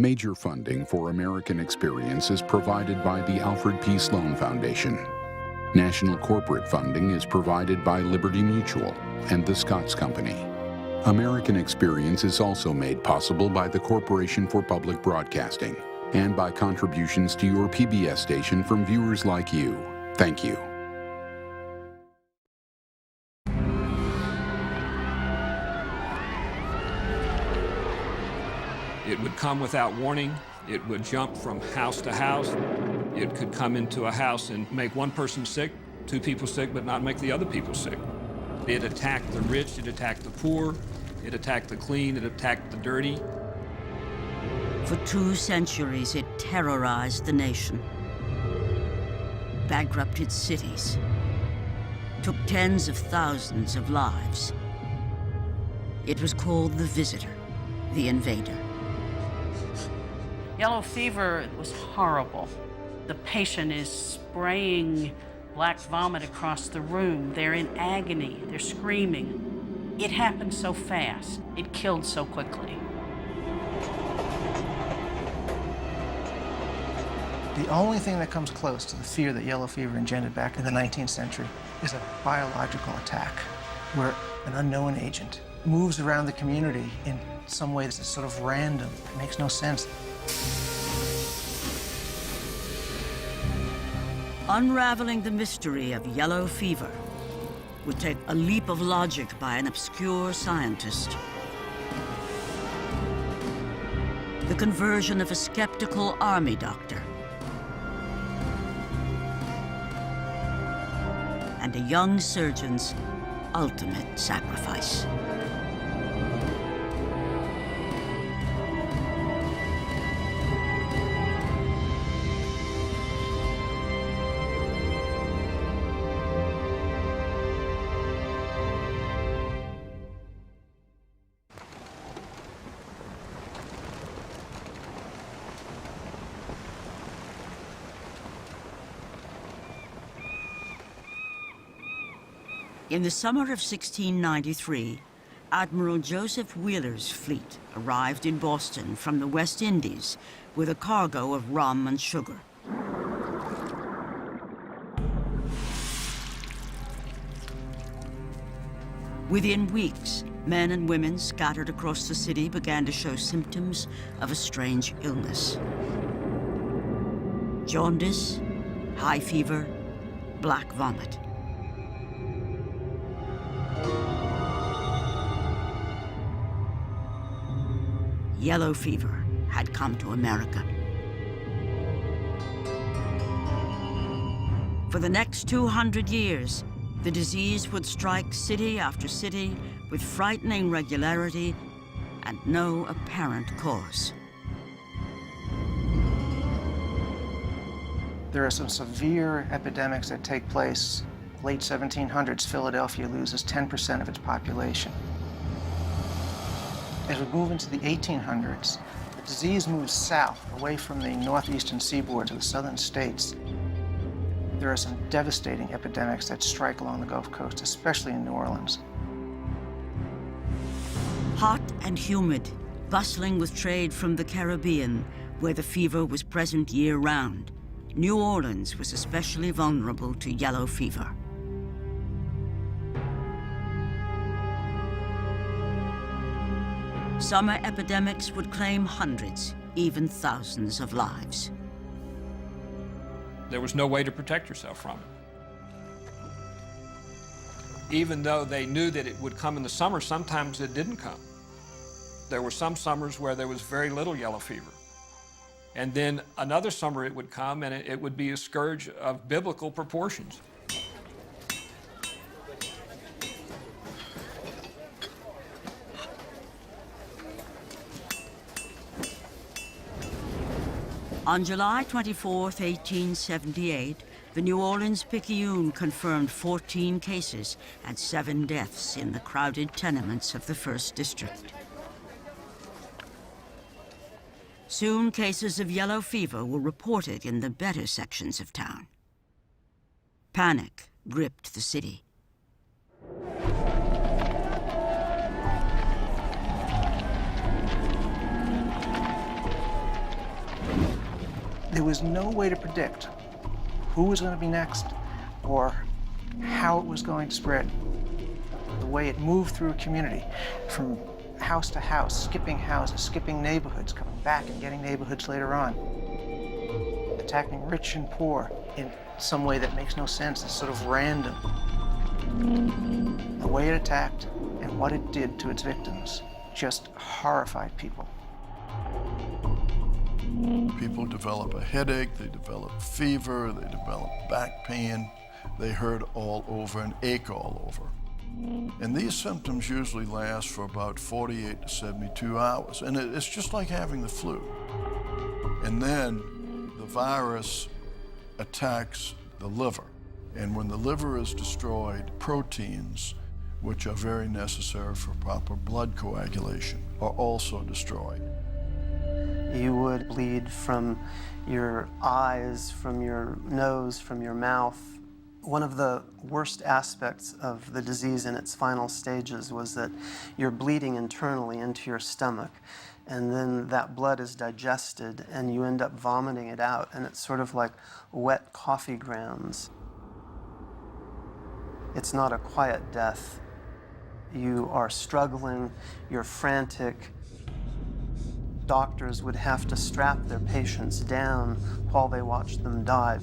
Major funding for American Experience is provided by the Alfred P. Sloan Foundation. National corporate funding is provided by Liberty Mutual and the Scotts Company. American Experience is also made possible by the Corporation for Public Broadcasting and by contributions to your PBS station from viewers like you. Thank you. It would come without warning. It would jump from house to house. It could come into a house and make one person sick, two people sick, but not make the other people sick. It attacked the rich, it attacked the poor, it attacked the clean, it attacked the dirty. For 2 centuries, it terrorized the nation, bankrupted cities, took tens of thousands of lives. It was called the Visitor, the Invader. Yellow fever was horrible. The patient is spraying black vomit across the room. They're in agony, they're screaming. It happened so fast. It killed so quickly. The only thing that comes close to the fear that yellow fever engendered back in the 19th century is a biological attack, where an unknown agent moves around the community in some way that's sort of random. It makes no sense. Unraveling the mystery of yellow fever would take a leap of logic by an obscure scientist. The conversion of a skeptical army doctor. And a young surgeon's ultimate sacrifice. In the summer of 1693, Admiral Joseph Wheeler's fleet arrived in Boston from the West Indies with a cargo of rum and sugar. Within weeks, men and women scattered across the city began to show symptoms of a strange illness. Jaundice, high fever, black vomit. Yellow fever had come to America. For the next 200 years, the disease would strike city after city with frightening regularity and no apparent cause. There are some severe epidemics that take place. Late 1700s, Philadelphia loses 10% of its population. As we move into the 1800s, the disease moves south, away from the northeastern seaboard to the southern states. There are some devastating epidemics that strike along the Gulf Coast, especially in New Orleans. Hot and humid, bustling with trade from the Caribbean, where the fever was present year-round, New Orleans was especially vulnerable to yellow fever. Summer epidemics would claim hundreds, even thousands of lives. There was no way to protect yourself from it. Even though they knew that it would come in the summer, sometimes it didn't come. There were some summers where there was very little yellow fever. And then another summer it would come and it would be a scourge of biblical proportions. On July 24, 1878, the New Orleans Picayune confirmed 14 cases and 7 deaths in the crowded tenements of the First District. Soon, cases of yellow fever were reported in the better sections of town. Panic gripped the city. There was no way to predict who was going to be next or how it was going to spread. The way it moved through a community, from house to house, skipping houses, skipping neighborhoods, coming back and getting neighborhoods later on, attacking rich and poor in some way that makes no sense. It's sort of random. The way it attacked and what it did to its victims just horrified people. People develop a headache, they develop fever, they develop back pain, they hurt all over and ache all over. And these symptoms usually last for about 48 to 72 hours. And it's just like having the flu. And then the virus attacks the liver. And when the liver is destroyed, proteins, which are very necessary for proper blood coagulation, are also destroyed. You would bleed from your eyes, from your nose, from your mouth. One of the worst aspects of the disease in its final stages was that you're bleeding internally into your stomach, and then that blood is digested and you end up vomiting it out, and it's sort of like wet coffee grounds. It's not a quiet death. You are struggling, you're frantic. Doctors would have to strap their patients down while they watched them die.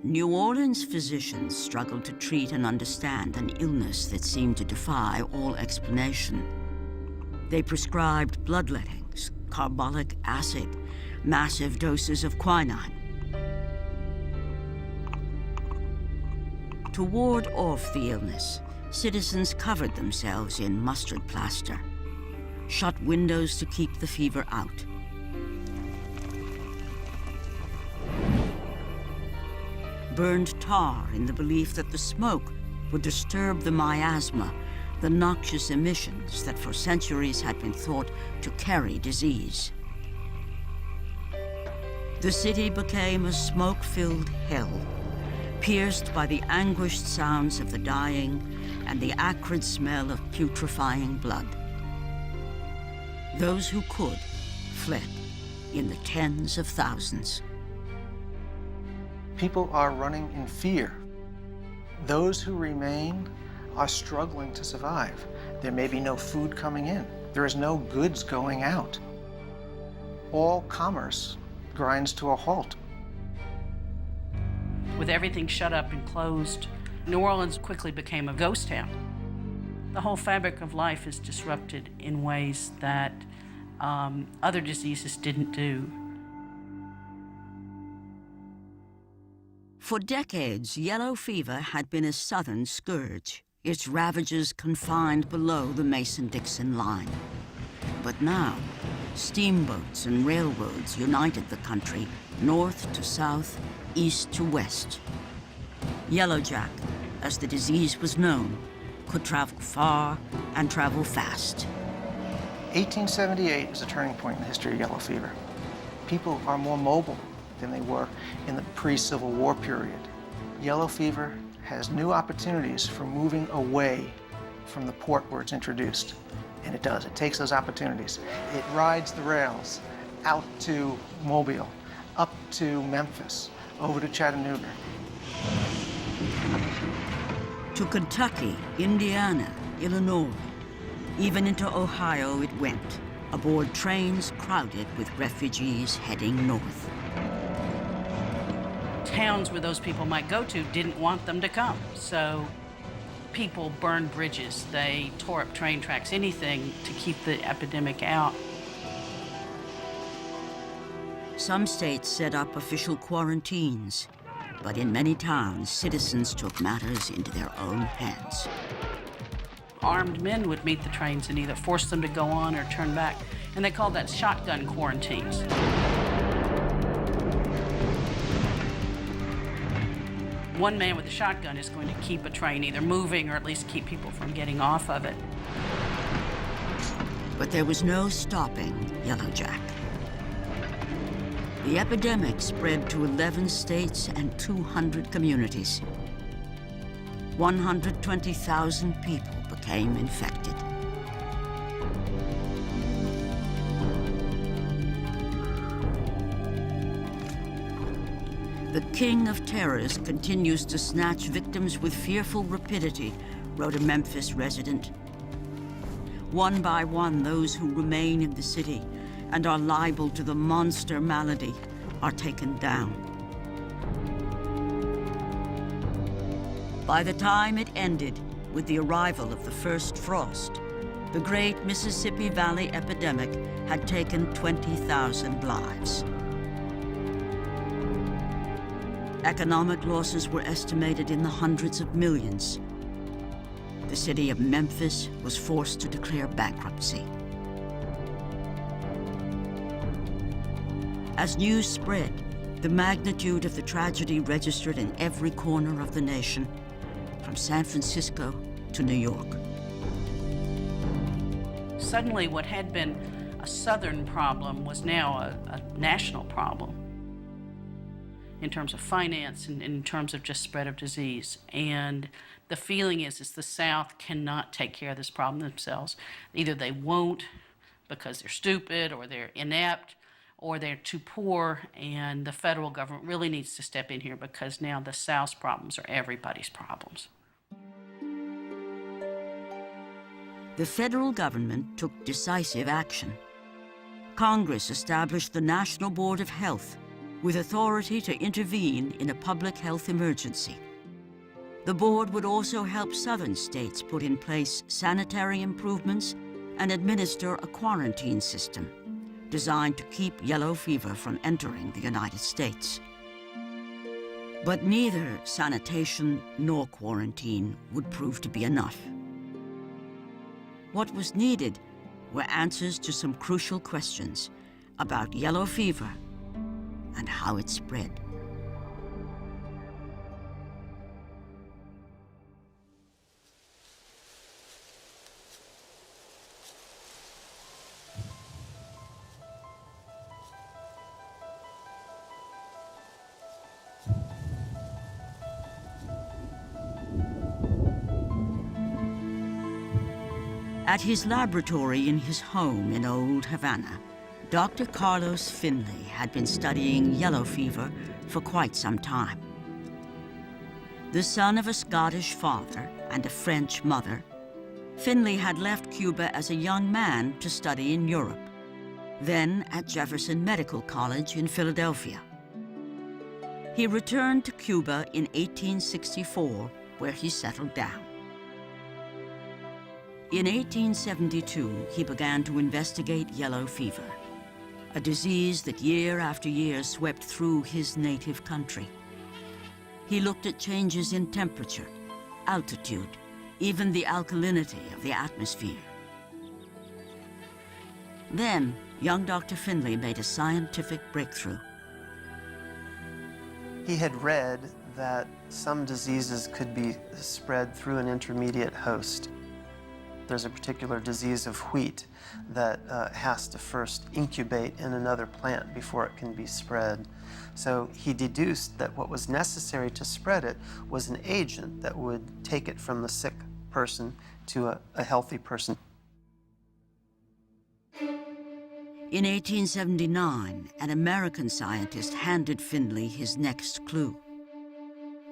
New Orleans physicians struggled to treat and understand an illness that seemed to defy all explanation. They prescribed bloodlettings, carbolic acid, massive doses of quinine. To ward off the illness, citizens covered themselves in mustard plaster, shut windows to keep the fever out. Burned tar in the belief that the smoke would disturb the miasma, the noxious emissions that for centuries had been thought to carry disease. The city became a smoke-filled hell, pierced by the anguished sounds of the dying and the acrid smell of putrefying blood. Those who could fled in the tens of thousands. People are running in fear. Those who remain are struggling to survive. There may be no food coming in. There is no goods going out. All commerce grinds to a halt. With everything shut up and closed, New Orleans quickly became a ghost town. The whole fabric of life is disrupted in ways that other diseases didn't do. For decades, yellow fever had been a southern scourge, its ravages confined below the Mason-Dixon line. But now, steamboats and railroads united the country, north to south, east to west. Yellowjack, as the disease was known, could travel far and travel fast. 1878 is a turning point in the history of yellow fever. People are more mobile than they were in the pre-Civil War period. Yellow fever has new opportunities for moving away from the port where it's introduced. And it does. It takes those opportunities. It rides the rails out to Mobile, up to Memphis, over to Chattanooga. To Kentucky, Indiana, Illinois, even into Ohio it went, aboard trains crowded with refugees heading north. Towns where those people might go to didn't want them to come, so people burned bridges, they tore up train tracks, anything to keep the epidemic out. Some states set up official quarantines, but in many towns, citizens took matters into their own hands. Armed men would meet the trains and either force them to go on or turn back, and they called that shotgun quarantines. One man with a shotgun is going to keep a train either moving or at least keep people from getting off of it. But there was no stopping Yellowjack. The epidemic spread to 11 states and 200 communities. 120,000 people became infected. The King of Terrors continues to snatch victims with fearful rapidity, wrote a Memphis resident. One by one, those who remain in the city and are liable to the monster malady are taken down. By the time it ended with the arrival of the first frost, the great Mississippi Valley epidemic had taken 20,000 lives. Economic losses were estimated in the hundreds of millions. The city of Memphis was forced to declare bankruptcy. As news spread, the magnitude of the tragedy registered in every corner of the nation, from San Francisco to New York. Suddenly, what had been a southern problem was now a national problem in terms of finance and in terms of just spread of disease. And the feeling is the South cannot take care of this problem themselves. Either they won't because they're stupid or they're inept or they're too poor, and the federal government really needs to step in here because now the South's problems are everybody's problems. The federal government took decisive action. Congress established the National Board of Health with authority to intervene in a public health emergency. The board would also help southern states put in place sanitary improvements and administer a quarantine system designed to keep yellow fever from entering the United States. But neither sanitation nor quarantine would prove to be enough. What was needed were answers to some crucial questions about yellow fever and how it spread. At his laboratory in his home in Old Havana, Dr. Carlos Finley had been studying yellow fever for quite some time. The son of a Scottish father and a French mother, Finley had left Cuba as a young man to study in Europe, then at Jefferson Medical College in Philadelphia. He returned to Cuba in 1864, where he settled down. In 1872, he began to investigate yellow fever, a disease that year after year swept through his native country. He looked at changes in temperature, altitude, even the alkalinity of the atmosphere. Then, young Dr. Finley made a scientific breakthrough. He had read that some diseases could be spread through an intermediate host. There's a particular disease of wheat that has to first incubate in another plant before it can be spread. So he deduced that what was necessary to spread it was an agent that would take it from the sick person to a healthy person. In 1879, an American scientist handed Finley his next clue: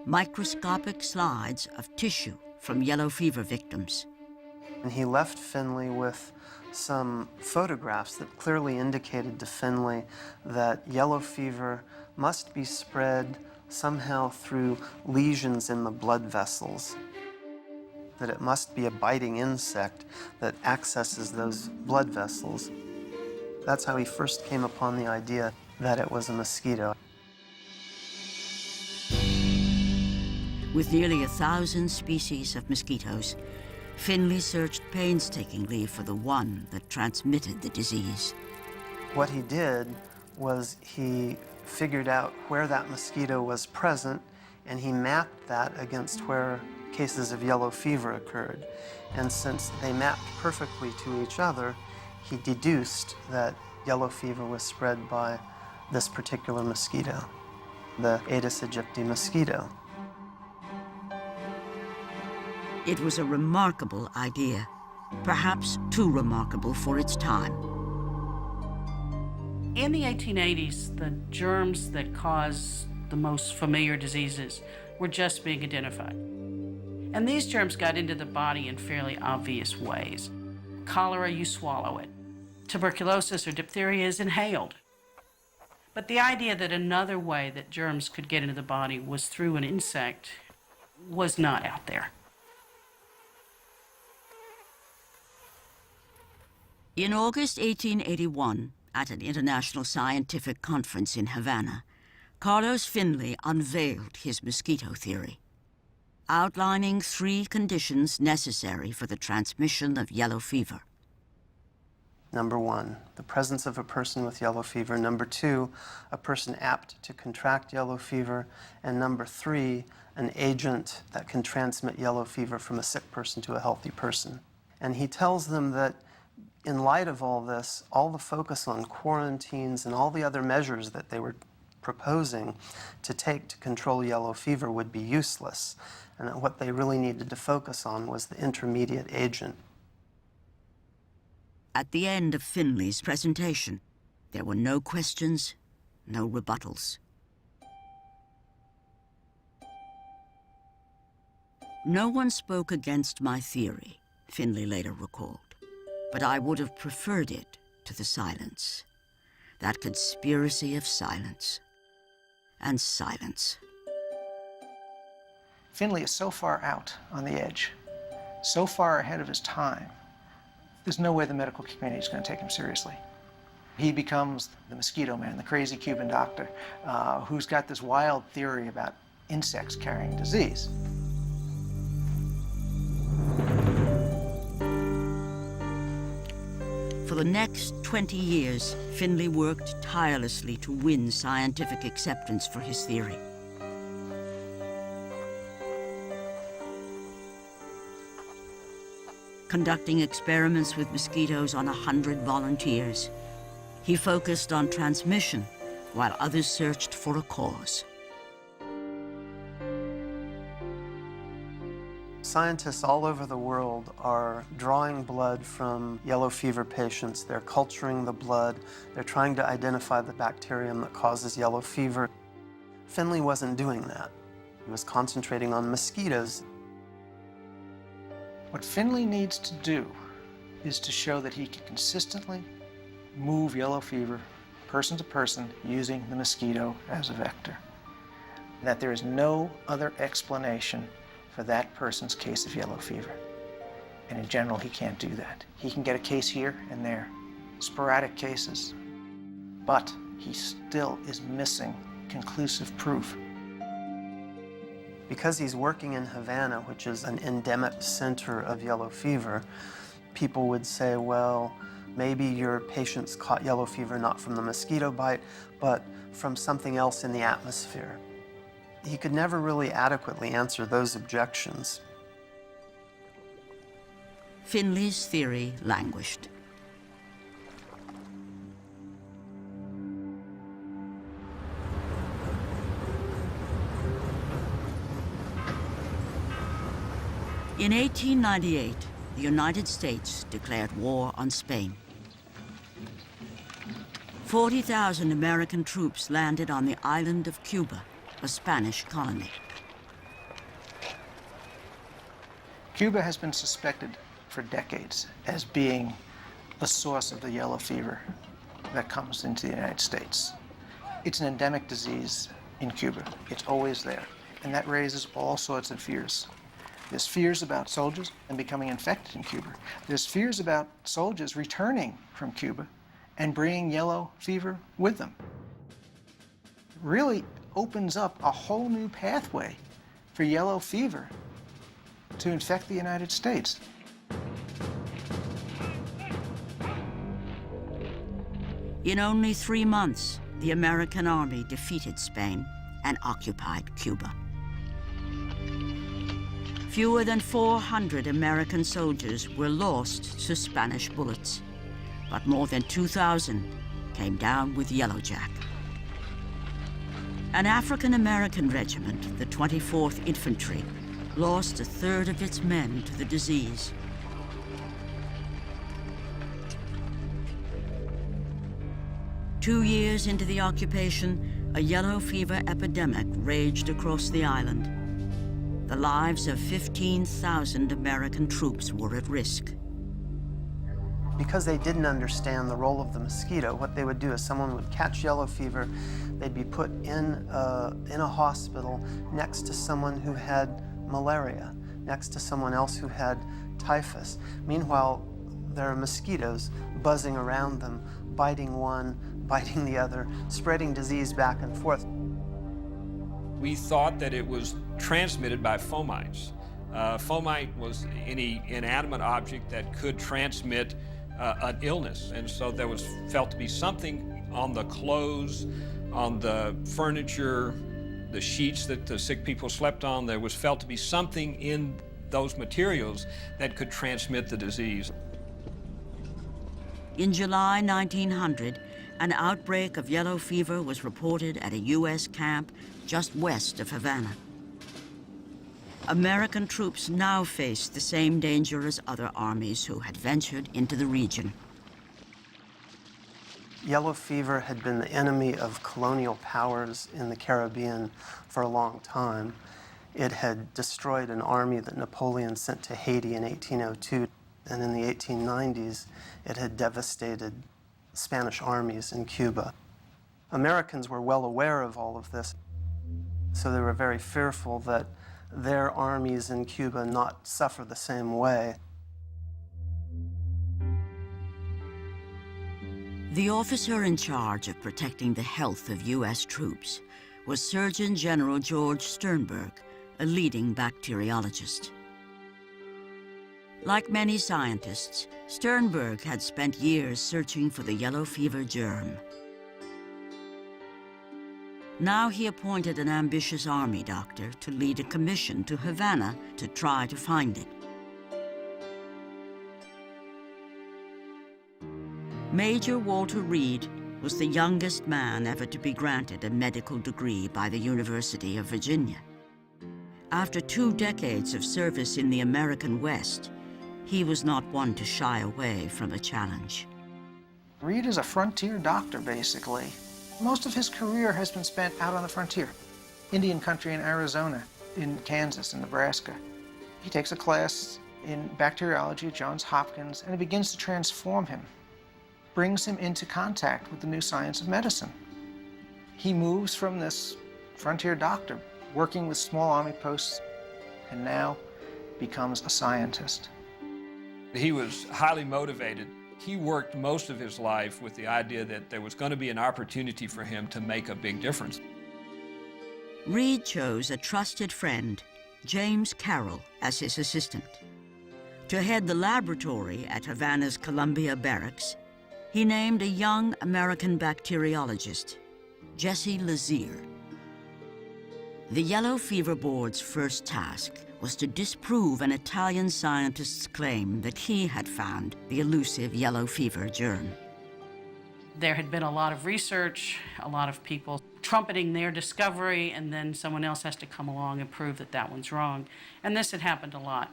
microscopic slides of tissue from yellow fever victims. And he left Finley with some photographs that clearly indicated to Finley that yellow fever must be spread somehow through lesions in the blood vessels, that it must be a biting insect that accesses those blood vessels. That's how he first came upon the idea that it was a mosquito. With nearly 1,000 species of mosquitoes, Finley searched painstakingly for the one that transmitted the disease. What he did was he figured out where that mosquito was present, and he mapped that against where cases of yellow fever occurred. And since they mapped perfectly to each other, he deduced that yellow fever was spread by this particular mosquito, the Aedes aegypti mosquito. It was a remarkable idea, perhaps too remarkable for its time. In the 1880s, the germs that cause the most familiar diseases were just being identified. And these germs got into the body in fairly obvious ways. Cholera, you swallow it. Tuberculosis or diphtheria is inhaled. But the idea that another way that germs could get into the body was through an insect was not out there. In August 1881, at an international scientific conference in Havana, Carlos Finley unveiled his mosquito theory, outlining 3 conditions necessary for the transmission of yellow fever. Number 1, the presence of a person with yellow fever. Number 2, a person apt to contract yellow fever. And number 3, an agent that can transmit yellow fever from a sick person to a healthy person. And he tells them that in light of all this, all the focus on quarantines and all the other measures that they were proposing to take to control yellow fever would be useless, and that what they really needed to focus on was the intermediate agent. At the end of Finley's presentation, there were no questions, no rebuttals. No one spoke against my theory, Finley later recalled, but I would have preferred it to the silence. That conspiracy of silence. And silence. Finley is so far out on the edge, so far ahead of his time, there's no way the medical community is going to take him seriously. He becomes the mosquito man, the crazy Cuban doctor, who's got this wild theory about insects carrying disease. For the next 20 years, Finley worked tirelessly to win scientific acceptance for his theory. Conducting experiments with mosquitoes on 100 volunteers, he focused on transmission while others searched for a cause. Scientists all over the world are drawing blood from yellow fever patients. They're culturing the blood. They're trying to identify the bacterium that causes yellow fever. Finley wasn't doing that. He was concentrating on mosquitoes. What Finley needs to do is to show that he can consistently move yellow fever person to person using the mosquito as a vector. That there is no other explanation for that person's case of yellow fever. And in general, he can't do that. He can get a case here and there, sporadic cases, but he still is missing conclusive proof. Because he's working in Havana, which is an endemic center of yellow fever, people would say, well, maybe your patients caught yellow fever not from the mosquito bite, but from something else in the atmosphere. He could never really adequately answer those objections. Finley's theory languished. In 1898, the United States declared war on Spain. 40,000 American troops landed on the island of Cuba, a Spanish colony. Cuba has been suspected for decades as being the source of the yellow fever that comes into the United States. It's an endemic disease in Cuba. It's always there, and that raises all sorts of fears. There's fears about soldiers and becoming infected in Cuba. There's fears about soldiers returning from Cuba and bringing yellow fever with them. It really opens up a whole new pathway for yellow fever to infect the United States. In only 3 months, the American army defeated Spain and occupied Cuba. Fewer than 400 American soldiers were lost to Spanish bullets, but more than 2,000 came down with yellowjack. An African-American regiment, the 24th Infantry, lost a third of its men to the disease. Two years into the occupation, a yellow fever epidemic raged across the island. The lives of 15,000 American troops were at risk. Because they didn't understand the role of the mosquito, what they would do is someone would catch yellow fever, they'd be put in a hospital next to someone who had malaria, next to someone else who had typhus. Meanwhile, there are mosquitoes buzzing around them, biting one, biting the other, spreading disease back and forth. We thought that it was transmitted by fomites. Fomite was any inanimate object that could transmit an illness, and so there was felt to be something on the clothes, on the furniture, the sheets that the sick people slept on. There was felt to be something in those materials that could transmit the disease. In July 1900, an outbreak of yellow fever was reported at a U.S. camp just west of Havana. American troops now faced the same danger as other armies who had ventured into the region. Yellow fever had been the enemy of colonial powers in the Caribbean for a long time. It had destroyed an army that Napoleon sent to Haiti in 1802, and in the 1890s, it had devastated Spanish armies in Cuba. Americans were well aware of all of this, so they were very fearful that their armies in Cuba not suffer the same way. The officer in charge of protecting the health of U.S. troops was Surgeon General George Sternberg, a leading bacteriologist. Like many scientists, Sternberg had spent years searching for the yellow fever germ. Now he appointed an ambitious army doctor to lead a commission to Havana to try to find it. Major Walter Reed was the youngest man ever to be granted a medical degree by the University of Virginia. After 2 decades of service in the American West, he was not one to shy away from a challenge. Reed is a frontier doctor, basically. Most of his career has been spent out on the frontier, Indian country in Arizona, in Kansas, in Nebraska. He takes a class in bacteriology at Johns Hopkins, and it begins to transform him, brings him into contact with the new science of medicine. He moves from this frontier doctor, working with small army posts, and now becomes a scientist. He was highly motivated. He worked most of his life with the idea that there was going to be an opportunity for him to make a big difference. Reed chose a trusted friend, James Carroll, as his assistant. To head the laboratory at Havana's Columbia Barracks, he named a young American bacteriologist, Jesse Lazier. The Yellow Fever Board's first task was to disprove an Italian scientist's claim that he had found the elusive yellow fever germ. There had been a lot of research, a lot of people trumpeting their discovery, and then someone else has to come along and prove that that one's wrong. And this had happened a lot.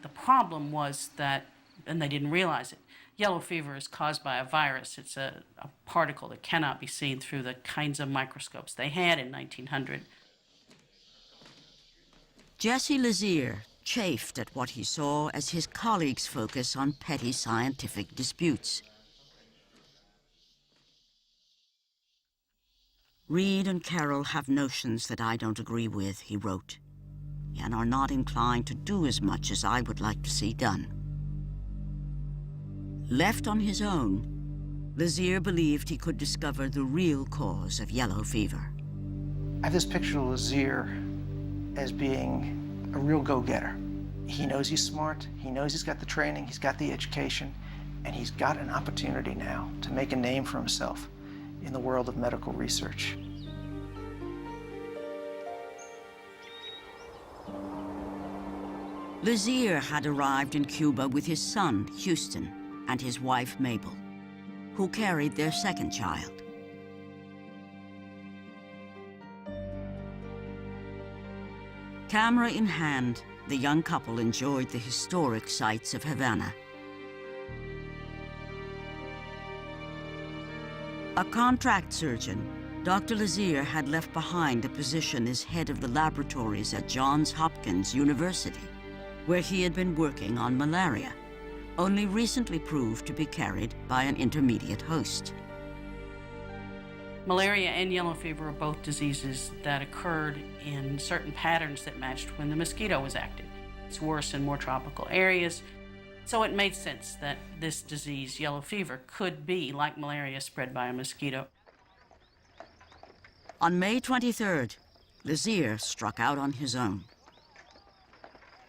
The problem was that, and they didn't realize it, yellow fever is caused by a virus. It's a particle that cannot be seen through the kinds of microscopes they had in 1900. Jesse Lazier chafed at what he saw as his colleagues' focus on petty scientific disputes. Reed and Carroll have notions that I don't agree with, he wrote, and are not inclined to do as much as I would like to see done. Left on his own, Lazier believed he could discover the real cause of yellow fever. I have this picture of Lazier as being a real go-getter. He knows he's smart, he knows he's got the training, he's got the education, and he's got an opportunity now to make a name for himself in the world of medical research. Lazier had arrived in Cuba with his son, Houston, and his wife, Mabel, who carried their second child. Camera in hand, the young couple enjoyed the historic sights of Havana. A contract surgeon, Dr. Lazier had left behind a position as head of the laboratories at Johns Hopkins University, where he had been working on malaria, only recently proved to be carried by an intermediate host. Malaria and yellow fever are both diseases that occurred in certain patterns that matched when the mosquito was active. It's worse in more tropical areas, so it made sense that this disease, yellow fever, could be, like malaria, spread by a mosquito. On May 23rd, Lazier struck out on his own.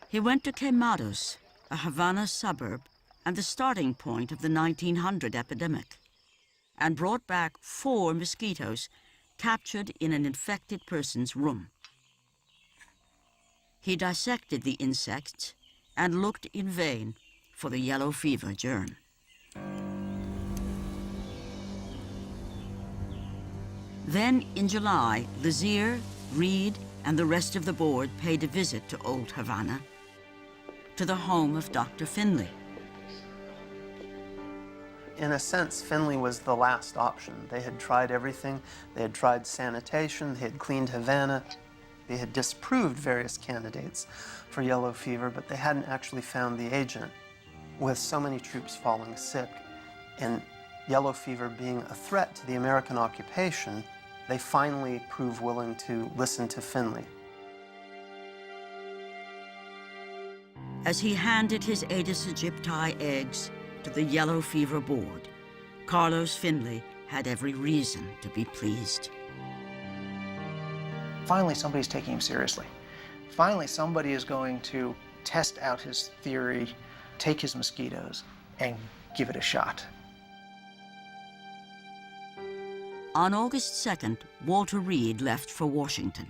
He went to Quemados, a Havana suburb and the starting point of the 1900 epidemic, and brought back 4 mosquitoes captured in an infected person's room. He dissected the insects and looked in vain for the yellow fever germ. Then, in July, Lazier, Reed, and the rest of the board paid a visit to Old Havana, to the home of Dr. Finley. In a sense, Finley was the last option. They had tried everything. They had tried sanitation, they had cleaned Havana, they had disproved various candidates for yellow fever, but they hadn't actually found the agent. With so many troops falling sick and yellow fever being a threat to the American occupation, they finally proved willing to listen to Finley. As he handed his Aedes aegypti eggs to the yellow fever board, Carlos Finley had every reason to be pleased. Finally, somebody's taking him seriously. Finally, somebody is going to test out his theory, take his mosquitoes, and give it a shot. On August 2nd, Walter Reed left for Washington.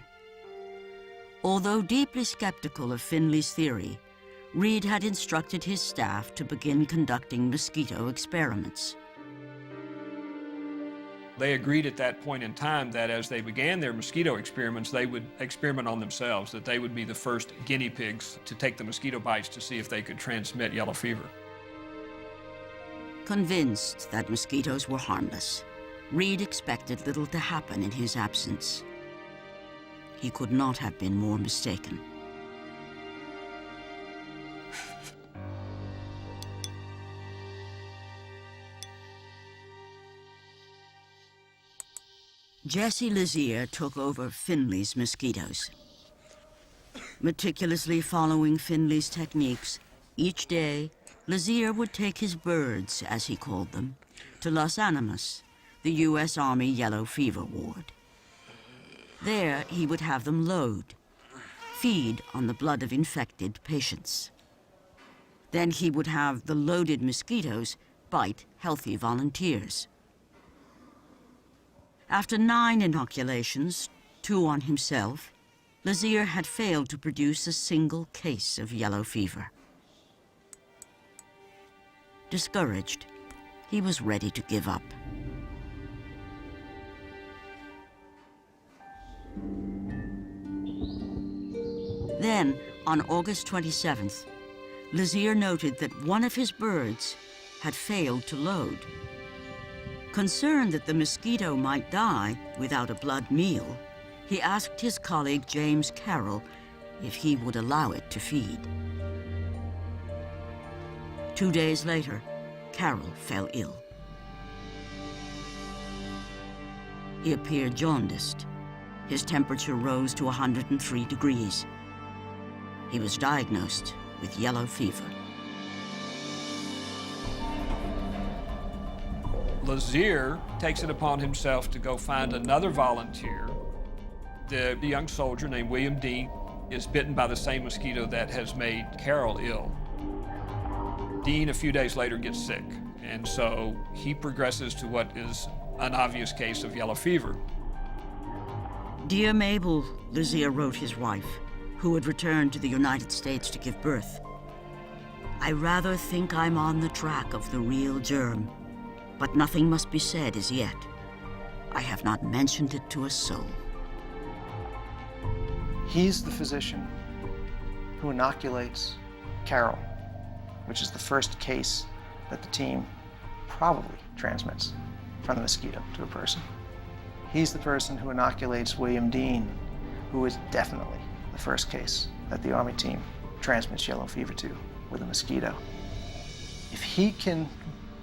Although deeply skeptical of Finley's theory, Reed had instructed his staff to begin conducting mosquito experiments. They agreed at that point in time that as they began their mosquito experiments, they would experiment on themselves, that they would be the first guinea pigs to take the mosquito bites to see if they could transmit yellow fever. Convinced that mosquitoes were harmless, Reed expected little to happen in his absence. He could not have been more mistaken. Jesse Lazier took over Finley's mosquitoes. Meticulously following Finley's techniques, each day, Lazier would take his birds, as he called them, to Los Animas, the U.S. Army Yellow Fever Ward. There, he would have them load, feed on the blood of infected patients. Then he would have the loaded mosquitoes bite healthy volunteers. After 9 inoculations, 2 on himself, Lazier had failed to produce a single case of yellow fever. Discouraged, he was ready to give up. Then, on August 27th, Lazier noted that one of his birds had failed to load. Concerned that the mosquito might die without a blood meal, he asked his colleague James Carroll if he would allow it to feed. 2 days later, Carroll fell ill. He appeared jaundiced. His temperature rose to 103 degrees. He was diagnosed with yellow fever. Lazier takes it upon himself to go find another volunteer. The young soldier named William Dean is bitten by the same mosquito that has made Carroll ill. Dean, a few days later, gets sick, and so he progresses to what is an obvious case of yellow fever. Dear Mabel, Lazier wrote his wife, who had returned to the United States to give birth. I rather think I'm on the track of the real germ, but nothing must be said as yet. I have not mentioned it to a soul. He's the physician who inoculates Carol, which is the first case that the team probably transmits from the mosquito to a person. He's the person who inoculates William Dean, who is definitely the first case that the Army team transmits yellow fever to with a mosquito. If he can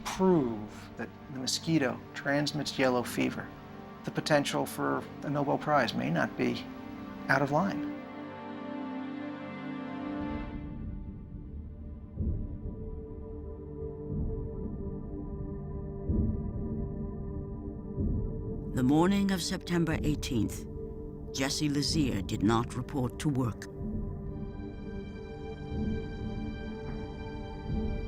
prove that the mosquito transmits yellow fever, the potential for a Nobel Prize may not be out of line. The morning of September 18th, Jesse Lazier did not report to work.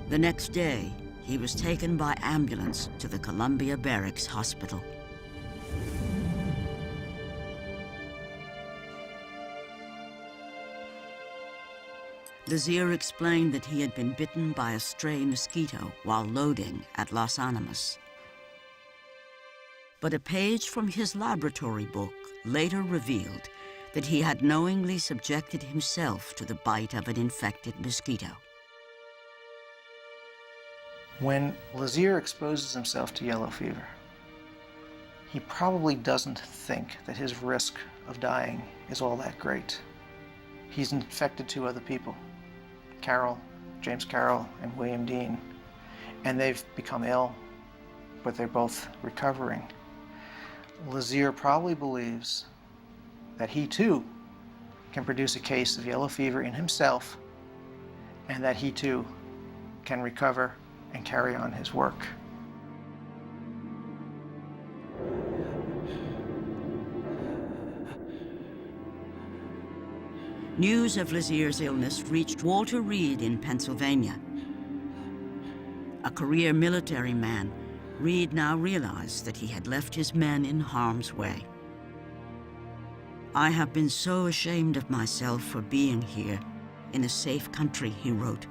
The next day, he was taken by ambulance to the Columbia Barracks Hospital. Lazier explained that he had been bitten by a stray mosquito while loading at Los Alamos. But a page from his laboratory book later revealed that he had knowingly subjected himself to the bite of an infected mosquito. When Lazier exposes himself to yellow fever, he probably doesn't think that his risk of dying is all that great. He's infected two other people, James Carroll and William Dean, and they've become ill, but they're both recovering. Lazier probably believes that he too can produce a case of yellow fever in himself, and that he too can recover and carry on his work. News of Lazier's illness reached Walter Reed in Pennsylvania. A career military man, Reed now realized that he had left his men in harm's way. "I have been so ashamed of myself for being here in a safe country," he wrote,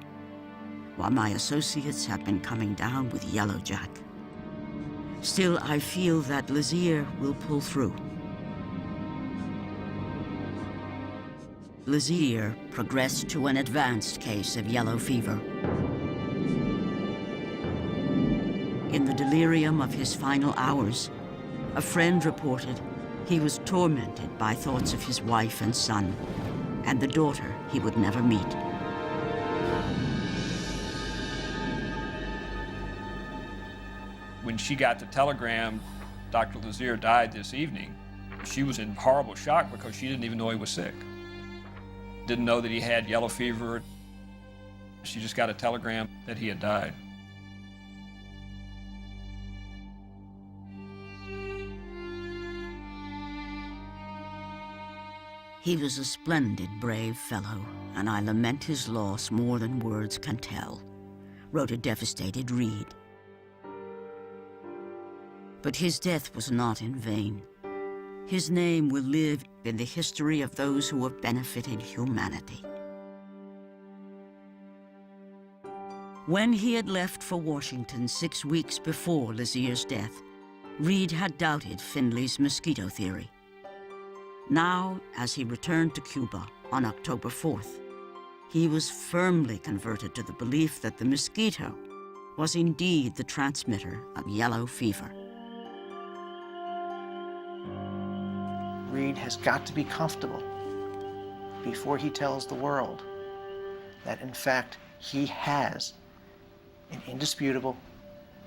"while my associates have been coming down with Yellow Jack. Still, I feel that Lazier will pull through." Lazier progressed to an advanced case of yellow fever. In the delirium of his final hours, a friend reported he was tormented by thoughts of his wife and son, and the daughter he would never meet. When she got the telegram, Dr. Lazier died this evening, she was in horrible shock because she didn't even know he was sick. Didn't know that he had yellow fever. She just got a telegram that he had died. "He was a splendid, brave fellow, and I lament his loss more than words can tell," wrote a devastated Reed. But his death was not in vain. His name will live in the history of those who have benefited humanity. When he had left for Washington 6 weeks before Lazier's death, Reed had doubted Finley's mosquito theory. Now, as he returned to Cuba on October 4th, he was firmly converted to the belief that the mosquito was indeed the transmitter of yellow fever. Reed has got to be comfortable before he tells the world that, in fact, he has an indisputable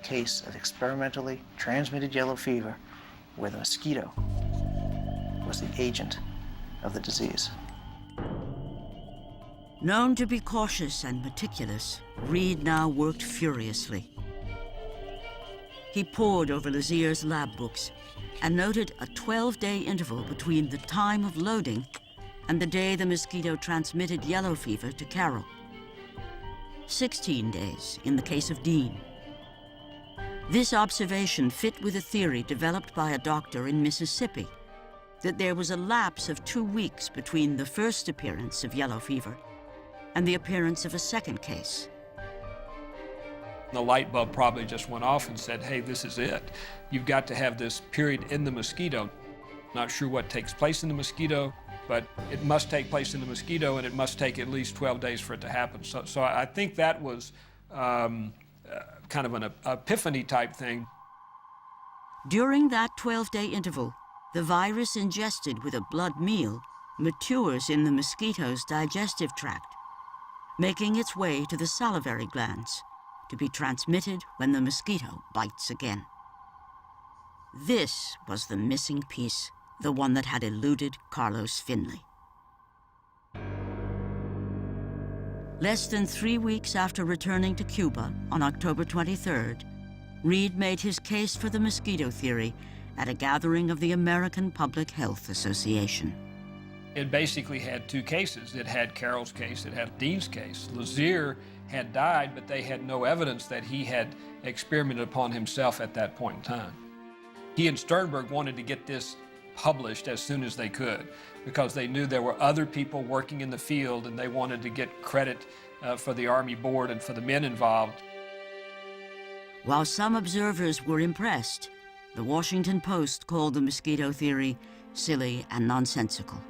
case of experimentally transmitted yellow fever where the mosquito was the agent of the disease. Known to be cautious and meticulous, Reed now worked furiously. He pored over Lazier's lab books and noted a 12-day interval between the time of loading and the day the mosquito transmitted yellow fever to Carol. 16 days in the case of Dean. This observation fit with a theory developed by a doctor in Mississippi, that there was a lapse of 2 weeks between the first appearance of yellow fever and the appearance of a second case. The light bulb probably just went off and said, hey, this is it. You've got to have this period in the mosquito. Not sure what takes place in the mosquito, but it must take place in the mosquito, and it must take at least 12 days for it to happen. So I think that was kind of an epiphany type thing. During that 12-day interval, the virus ingested with a blood meal matures in the mosquito's digestive tract, making its way to the salivary glands to be transmitted when the mosquito bites again. This was the missing piece, the one that had eluded Carlos Finley. Less than 3 weeks after returning to Cuba on October 23rd, Reed made his case for the mosquito theory at a gathering of the American Public Health Association. It basically had two cases. It had Carroll's case, it had Dean's case. Lazier had died, but they had no evidence that he had experimented upon himself at that point in time. He and Sternberg wanted to get this published as soon as they could because they knew there were other people working in the field, and they wanted to get credit for the Army board and for the men involved. While some observers were impressed, the Washington Post called the mosquito theory silly and nonsensical.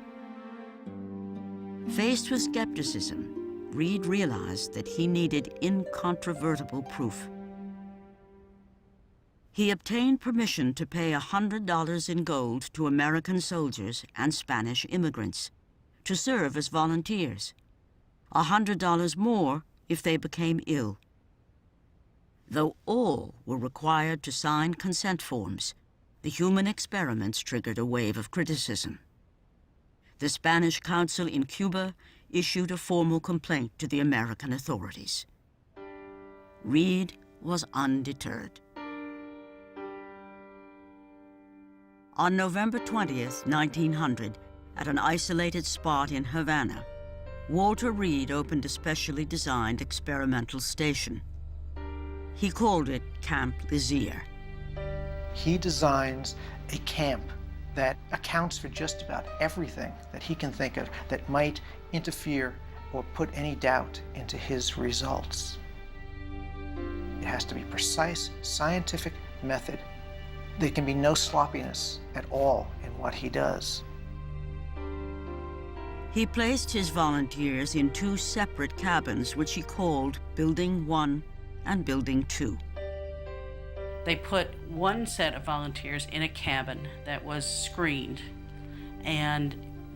Faced with skepticism, Reed realized that he needed incontrovertible proof. He obtained permission to pay $100 in gold to American soldiers and Spanish immigrants to serve as volunteers, $100 more if they became ill. Though all were required to sign consent forms, the human experiments triggered a wave of criticism. The Spanish consul in Cuba issued a formal complaint to the American authorities. Reed was undeterred. On November 20th, 1900, at an isolated spot in Havana, Walter Reed opened a specially designed experimental station. He called it Camp Lazier. He designs a camp that accounts for just about everything that he can think of that might interfere or put any doubt into his results. It has to be precise, scientific method. There can be no sloppiness at all in what he does. He placed his volunteers in two separate cabins, which he called Building 1 and Building 2. They put one set of volunteers in a cabin that was screened, and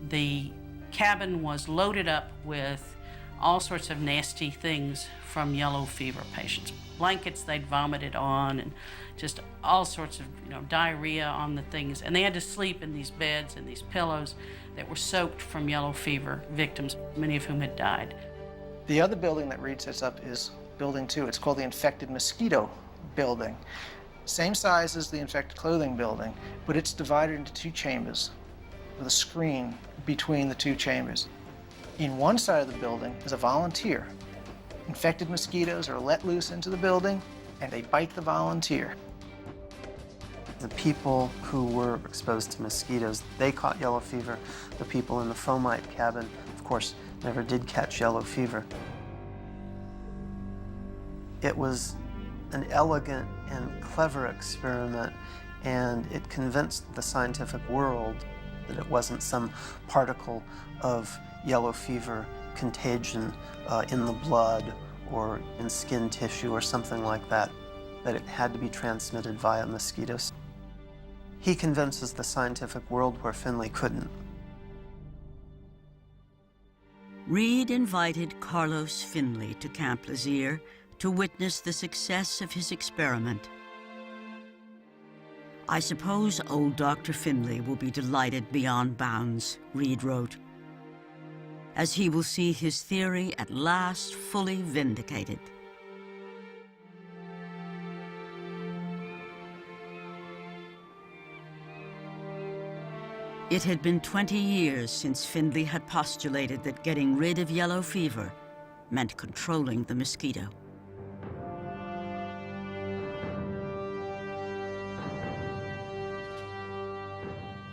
the cabin was loaded up with all sorts of nasty things from yellow fever patients. Blankets they'd vomited on, and just all sorts of diarrhea on the things. And they had to sleep in these beds and these pillows that were soaked from yellow fever victims, many of whom had died. The other building that Reed sets up is Building 2. It's called the Infected Mosquito Building. Same size as the Infected Clothing Building, but it's divided into two chambers with a screen between the two chambers. In one side of the building is a volunteer. Infected mosquitoes are let loose into the building, and they bite the volunteer. The people who were exposed to mosquitoes, they caught yellow fever. The people in the fomite cabin, of course, never did catch yellow fever. It was an elegant and clever experiment, and it convinced the scientific world that it wasn't some particle of yellow fever contagion in the blood or in skin tissue or something like that, that it had to be transmitted via mosquitoes. He convinces the scientific world where Finley couldn't. Reed invited Carlos Finley to Camp Lazier to witness the success of his experiment. "I suppose old Dr. Finley will be delighted beyond bounds," Reed wrote, "as he will see his theory at last fully vindicated." It had been 20 years since Finley had postulated that getting rid of yellow fever meant controlling the mosquito.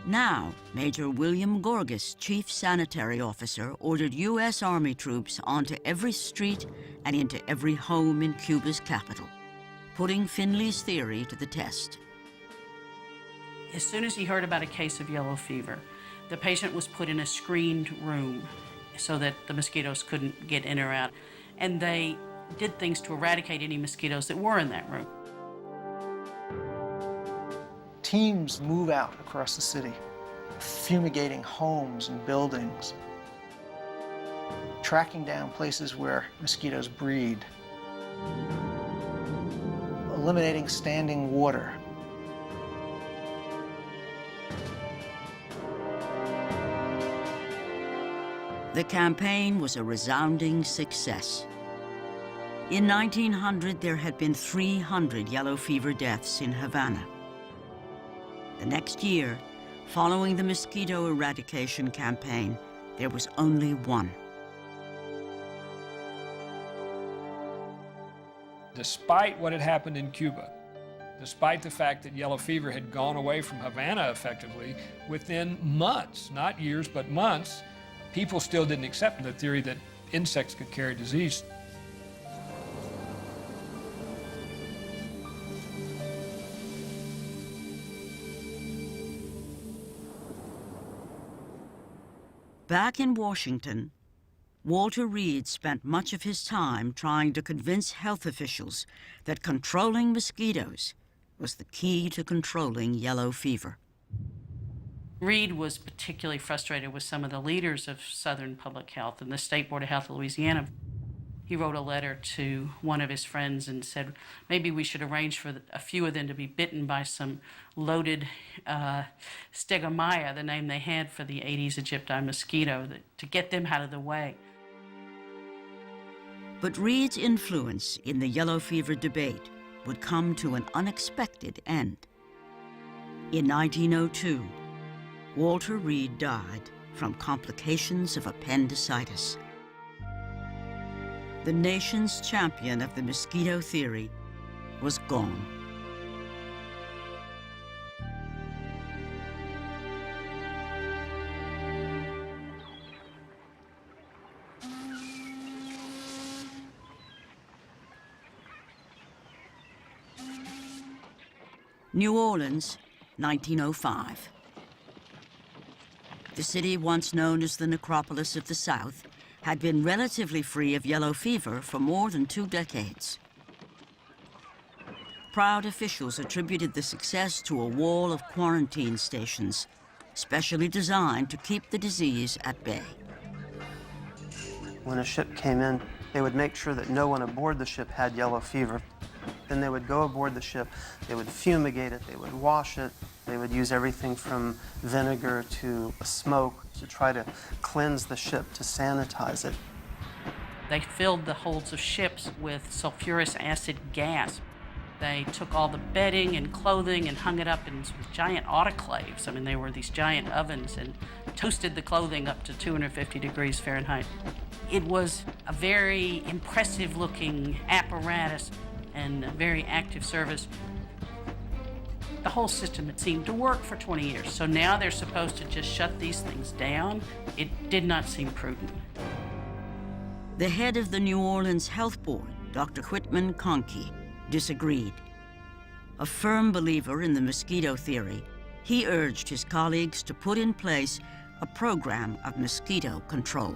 Now, Major William Gorgas, Chief Sanitary Officer, ordered U.S. Army troops onto every street and into every home in Cuba's capital, putting Finley's theory to the test. As soon as he heard about a case of yellow fever, The patient was put in a screened room so that the mosquitoes couldn't get in or out. And they did things to eradicate any mosquitoes that were in that room. Teams move out across the city, fumigating homes and buildings, tracking down places where mosquitoes breed, eliminating standing water. The campaign was a resounding success. In 1900, there had been 300 yellow fever deaths in Havana. The next year, following the mosquito eradication campaign, there was only one. Despite what had happened in Cuba, despite the fact that yellow fever had gone away from Havana effectively, within months, not years, but months, people still didn't accept the theory that insects could carry disease. Back in Washington, Walter Reed spent much of his time trying to convince health officials that controlling mosquitoes was the key to controlling yellow fever. Reed was particularly frustrated with some of the leaders of Southern Public Health and the State Board of Health of Louisiana. He wrote a letter to one of his friends and said, maybe we should arrange for a few of them to be bitten by some loaded stegomyia, the name they had for the Aedes aegypti mosquito, to get them out of the way. But Reed's influence in the yellow fever debate would come to an unexpected end. In 1902, Walter Reed died from complications of appendicitis. The nation's champion of the mosquito theory was gone. New Orleans, 1905. The city, once known as the necropolis of the South, had been relatively free of yellow fever for more than 2 decades. Proud officials attributed the success to a wall of quarantine stations, specially designed to keep the disease at bay. When a ship came in, they would make sure that no one aboard the ship had yellow fever. Then they would go aboard the ship, they would fumigate it, they would wash it, they would use everything from vinegar to smoke to try to cleanse the ship, to sanitize it. They filled the holds of ships with sulfurous acid gas. They took all the bedding and clothing and hung it up in giant autoclaves. I mean, they were these giant ovens, and toasted the clothing up to 250 degrees Fahrenheit. It was a very impressive looking apparatus and a very active service. The whole system had seemed to work for 20 years, so now they're supposed to just shut these things down. It did not seem prudent. The head of the New Orleans Health Board, Dr. Whitman Conkey, disagreed. A firm believer in the mosquito theory, he urged his colleagues to put in place a program of mosquito control.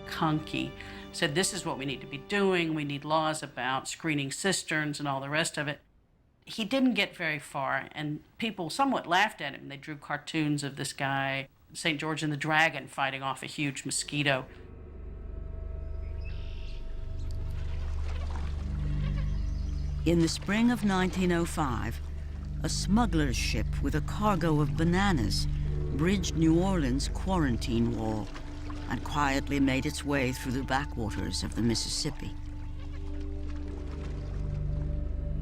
Conkey said, this is what we need to be doing. We need laws about screening cisterns and all the rest of it. He didn't get very far, and people somewhat laughed at him. They drew cartoons of this guy, St. George and the Dragon, fighting off a huge mosquito. In the spring of 1905, a smuggler's ship with a cargo of bananas bridged New Orleans' quarantine wall and quietly made its way through the backwaters of the Mississippi.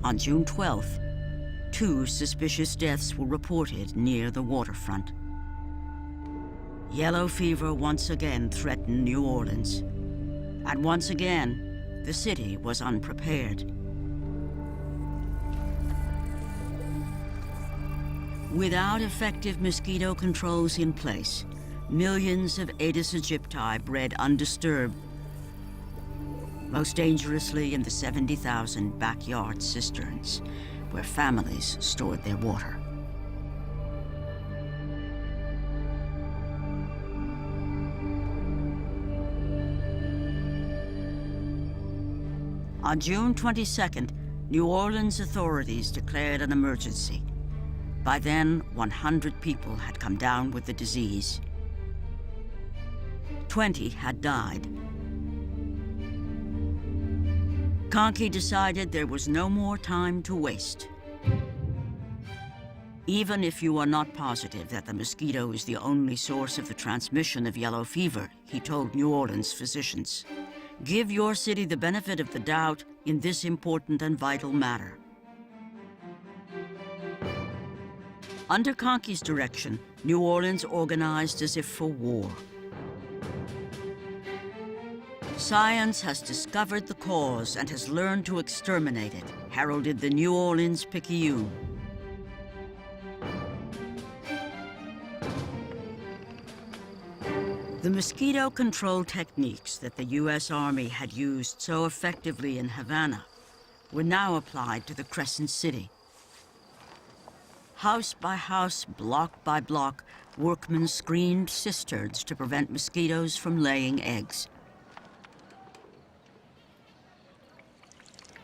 On June 12th, 2 suspicious deaths were reported near the waterfront. Yellow fever once again threatened New Orleans, and once again, the city was unprepared. Without effective mosquito controls in place, millions of Aedes aegypti bred undisturbed, most dangerously in the 70,000 backyard cisterns where families stored their water. On June 22nd, New Orleans authorities declared an emergency. By then, 100 people had come down with the disease. 20 had died. Conkey decided there was no more time to waste. Even if you are not positive that the mosquito is the only source of the transmission of yellow fever, he told New Orleans physicians, give your city the benefit of the doubt in this important and vital matter. Under Conkey's direction, New Orleans organized as if for war. Science has discovered the cause and has learned to exterminate it, heralded the New Orleans Picayune. The mosquito control techniques that the U.S. Army had used so effectively in Havana were now applied to the Crescent City. House by house, block by block, workmen screened cisterns to prevent mosquitoes from laying eggs.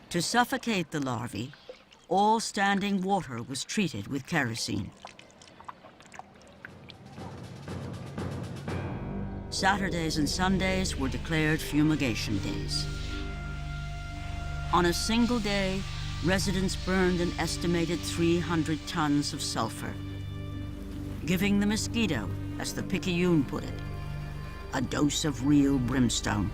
To suffocate the larvae, all standing water was treated with kerosene. Saturdays and Sundays were declared fumigation days. On a single day, residents burned an estimated 300 tons of sulfur, giving the mosquito, as the Picayune put it, a dose of real brimstone.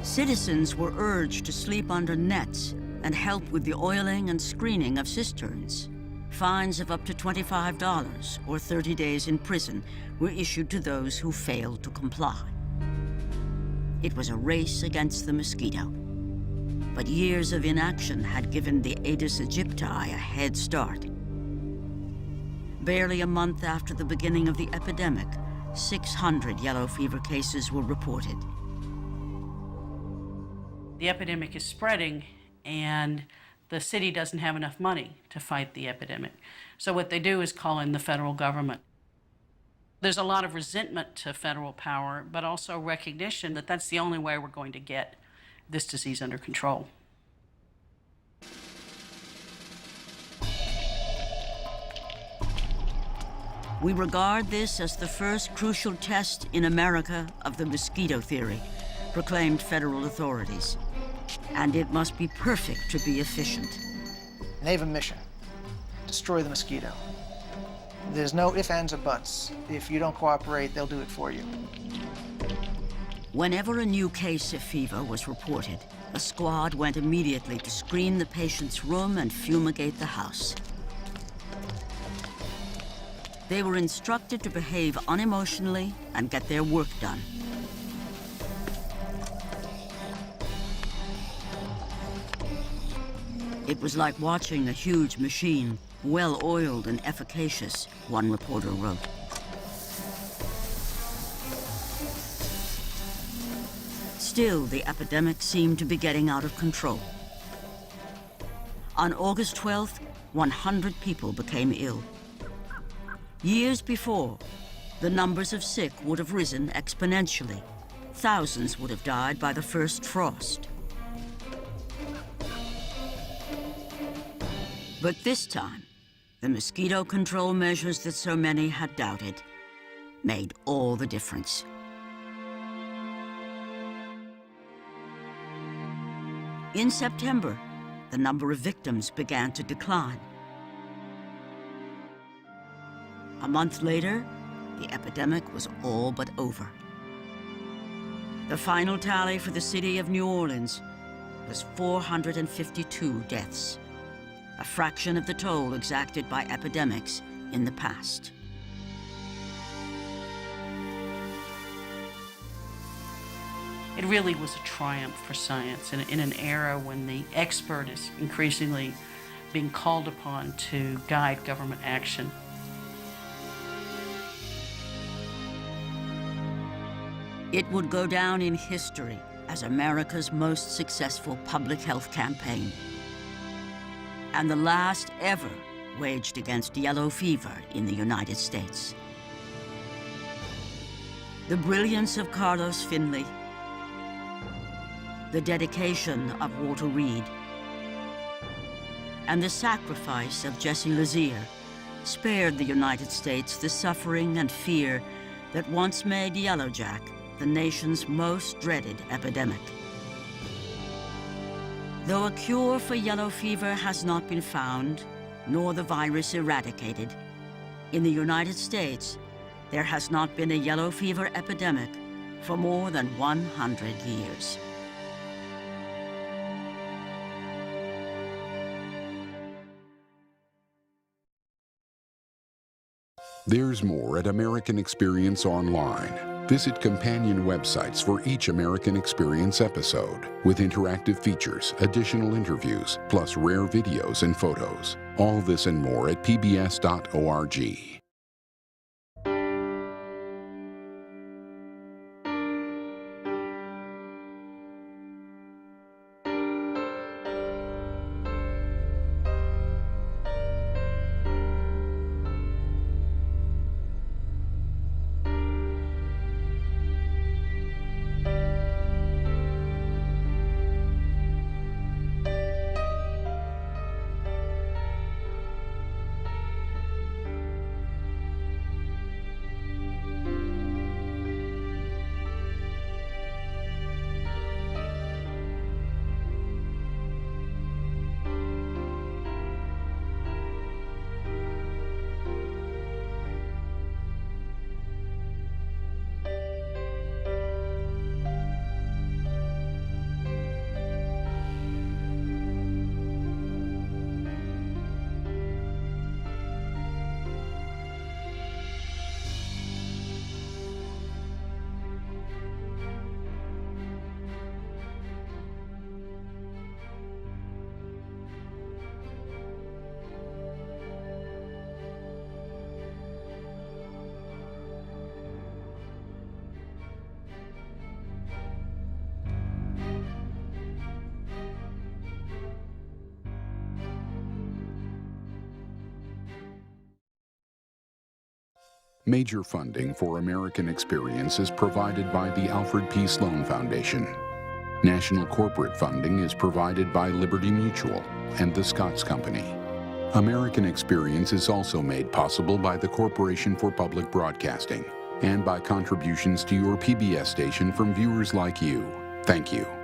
Citizens were urged to sleep under nets and help with the oiling and screening of cisterns. Fines of up to $25 or 30 days in prison were issued to those who failed to comply. It was a race against the mosquito. But years of inaction had given the Aedes aegypti a head start. Barely a month after the beginning of the epidemic, 600 yellow fever cases were reported. The epidemic is spreading, and the city doesn't have enough money to fight the epidemic. So what they do is call in the federal government. There's a lot of resentment to federal power, but also recognition that that's the only way we're going to get this disease under control. We regard this as the first crucial test in America of the mosquito theory, proclaimed federal authorities. And it must be perfect to be efficient. They have a mission: destroy the mosquito. There's no ifs, ands, or buts. If you don't cooperate, they'll do it for you. Whenever a new case of fever was reported, a squad went immediately to screen the patient's room and fumigate the house. They were instructed to behave unemotionally and get their work done. It was like watching a huge machine, well-oiled and efficacious, one reporter wrote. Still, the epidemic seemed to be getting out of control. On August 12th, 100 people became ill. Years before, the numbers of sick would have risen exponentially. Thousands would have died by the first frost. But this time, the mosquito control measures that so many had doubted made all the difference. In September, the number of victims began to decline. A month later, the epidemic was all but over. The final tally for the city of New Orleans was 452 deaths, a fraction of the toll exacted by epidemics in the past. It really was a triumph for science in an era when the expert is increasingly being called upon to guide government action. It would go down in history as America's most successful public health campaign, and the last ever waged against yellow fever in the United States. The brilliance of Carlos Finley, the dedication of Walter Reed, and the sacrifice of Jesse Lazier spared the United States the suffering and fear that once made yellowjack the nation's most dreaded epidemic. Though a cure for yellow fever has not been found, nor the virus eradicated, in the United States, there has not been a yellow fever epidemic for more than 100 years. There's more at American Experience Online. Visit companion websites for each American Experience episode with interactive features, additional interviews, plus rare videos and photos. All this and more at pbs.org. Major funding for American Experience is provided by the Alfred P. Sloan Foundation. National corporate funding is provided by Liberty Mutual and the Scotts Company. American Experience is also made possible by the Corporation for Public Broadcasting and by contributions to your PBS station from viewers like you. Thank you.